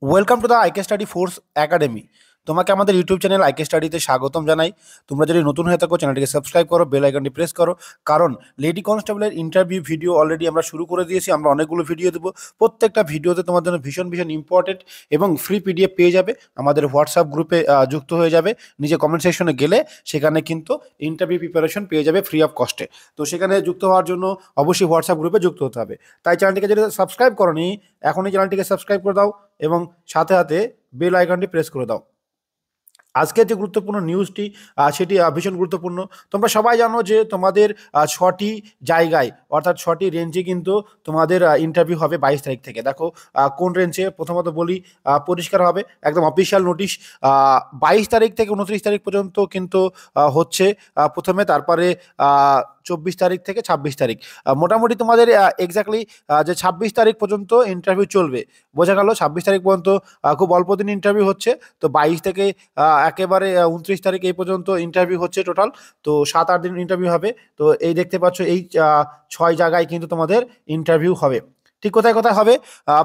Welcome to the IK study force academy. তোমাকে আমাদের YouTube channel আইকে স্টাডিতে স্বাগতম জানাই। তোমরা যদি নতুন হয়ে থাকো চ্যানেলটিকে সাবস্ক্রাইব করো, বেল আইকনটি প্রেস করো, কারণ লেডি কনস্টেবলের ইন্টারভিউ ভিডিও অলরেডি আমরা শুরু করে দিয়েছি। আমরা অনেকগুলো ভিডিও দেবো, প্রত্যেকটা ভিডিওতে তোমার জন্য ভীষণ ভীষণ ইম্পর্টেন্ট এবং ফ্রি পিডিএফ পেয়ে যাবে। আমাদের হোয়াটসঅ্যাপ গ্রুপে যুক্ত হয়ে যাবে, নিজে কমেন্ট সেকশনে গেলে সেখানে কিন্তু ইন্টারভিউ প্রিপারেশন পেয়ে যাবে ফ্রি অফ কস্টে। তো সেখানে যুক্ত হওয়ার জন্য অবশ্যই হোয়াটসঅ্যাপ গ্রুপে যুক্ত হতে হবে। তাই চ্যানেলটিকে যদি সাবস্ক্রাইব করোনি, এখনই চ্যানেলটিকে সাবস্ক্রাইব করে দাও এবং সাথে সাথে বেল আইকনটি প্রেস করে দাও। আজকের যে গুরুত্বপূর্ণ নিউজটি সেটি ভীষণ গুরুত্বপূর্ণ। তোমরা সবাই জানো যে তোমাদের 6টি জায়গায় অর্থাৎ 6টি রেঞ্জে কিন্তু তোমাদের ইন্টারভিউ হবে 22 তারিখ থেকে। দেখো কোন রেঞ্জে, প্রথমত বলি পরিষ্কার হবে একদম অফিসিয়াল নোটিশ 22 তারিখ থেকে 29 তারিখ পর্যন্ত কিন্তু হচ্ছে প্রথমে, তারপরে 24 তারিখ থেকে 26 তারিখ। মোটামুটি তোমাদের এক্স্যাক্টলি যে 26 তারিখ পর্যন্ত ইন্টারভিউ চলবে। বোঝা গেল 26 তারিখ পর্যন্ত খুব অল্প দিন ইন্টারভিউ হচ্ছে। তো 22 থেকে একেবারে 29 তারিখ এই পর্যন্ত ইন্টারভিউ হচ্ছে টোটাল। তো 7-8 দিন ইন্টারভিউ হবে। তো এই দেখতে পাচ্ছ এই 6 জায়গায় কিন্তু তোমাদের ইন্টারভিউ হবে। ঠিক কোথায় কোথায় হবে?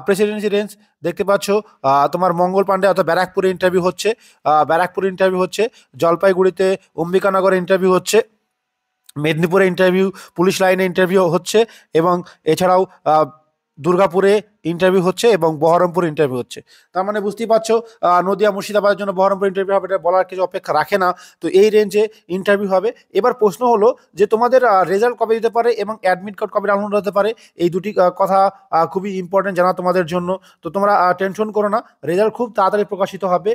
প্রেসিডেন্সি রেঞ্জ দেখতে পাচ্ছ, তোমার মঙ্গল পাণ্ডে অর্থাৎ ব্যারাকপুরে ইন্টারভিউ হচ্ছে, ব্যারাকপুরে ইন্টারভিউ হচ্ছে, জলপাইগুড়িতে অম্বিকানগরে ইন্টারভিউ হচ্ছে, মেদিনীপুরে ইন্টারভিউ, পুলিশ লাইনে ইন্টারভিউ হচ্ছে এবং এছাড়াও দুর্গাপুরে ইন্টারভিউ হচ্ছে এবং বহরমপুরে ইন্টারভিউ হচ্ছে। তার মানে বুঝতেই পারছো নদিয়া মুর্শিদাবাদের জন্য বহরমপুর ইন্টারভিউ হবে, এটা বলার কিছু অপেক্ষা রাখে না। তো এই রেঞ্জে ইন্টারভিউ হবে। এবার প্রশ্ন হলো যে তোমাদের রেজাল্ট কবে দিতে পারে এবং অ্যাডমিট কার্ড কবে ডাউনলোড হতে পারে, এই দুটি কথা খুবই ইম্পর্টেন্ট জানা তোমাদের জন্য। তো তোমরা টেনশন করো না, রেজাল্ট খুব তাড়াতাড়ি প্রকাশিত হবে।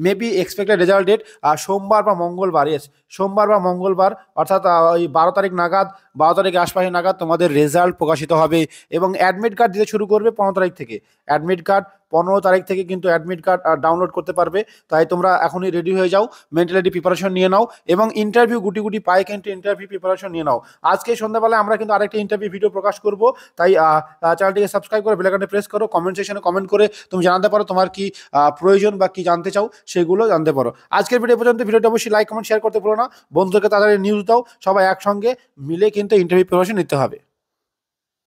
মেবি এক্সপেক্টেড রেজাল্ট ডেট সোমবার বা মঙ্গলবার, সোমবার বা মঙ্গলবার, অর্থাৎ ওই 12 তারিখ নাগাদ, 12 তারিখ আশপাশে নাগাদ তোমাদের রেজাল্ট প্রকাশিত হবে এবং অ্যাডমিট কার্ড দিতে শুরু করবে 15 তারিখ থেকে। অ্যাডমিট কার্ড 15 তারিখ থেকে কিন্তু অ্যাডমিট কার্ড ডাউনলোড করতে পারবে। তাই তোমরা এখনই রেডি হয়ে যাও, মেন্টালিটি প্রিপারেশন নিয়ে নাও এবং ইন্টারভিউ গুটি গুটি পায়ে কিন্তু ইন্টারভিউ প্রিপারেশন নিয়ে নাও। আজকে সন্ধ্যাবেলায় আমরা কিন্তু আরেকটি ইন্টারভিউ ভিডিও প্রকাশ করব। তাই চ্যানেলটিকে সাবস্ক্রাইব করে বেল আইকনটি প্রেস করো, কমেন্ট সেকশনে কমেন্ট করে তুমি জানাতে পারো তোমার কি প্রয়োজন বা কি জানতে চাও সেগুলো জানতে পারো। আজকের ভিডিও পর্যন্ত, ভিডিওটা অবশ্যই লাইক কমেন্ট শেয়ার করতে ভুলো না, বন্ধুদেরকে তাড়াতাড়ি নিউজ দাও। সবাই একসঙ্গে মিলে কিন্তু ইন্টারভিউ প্রিপারেশন নিতে হবে।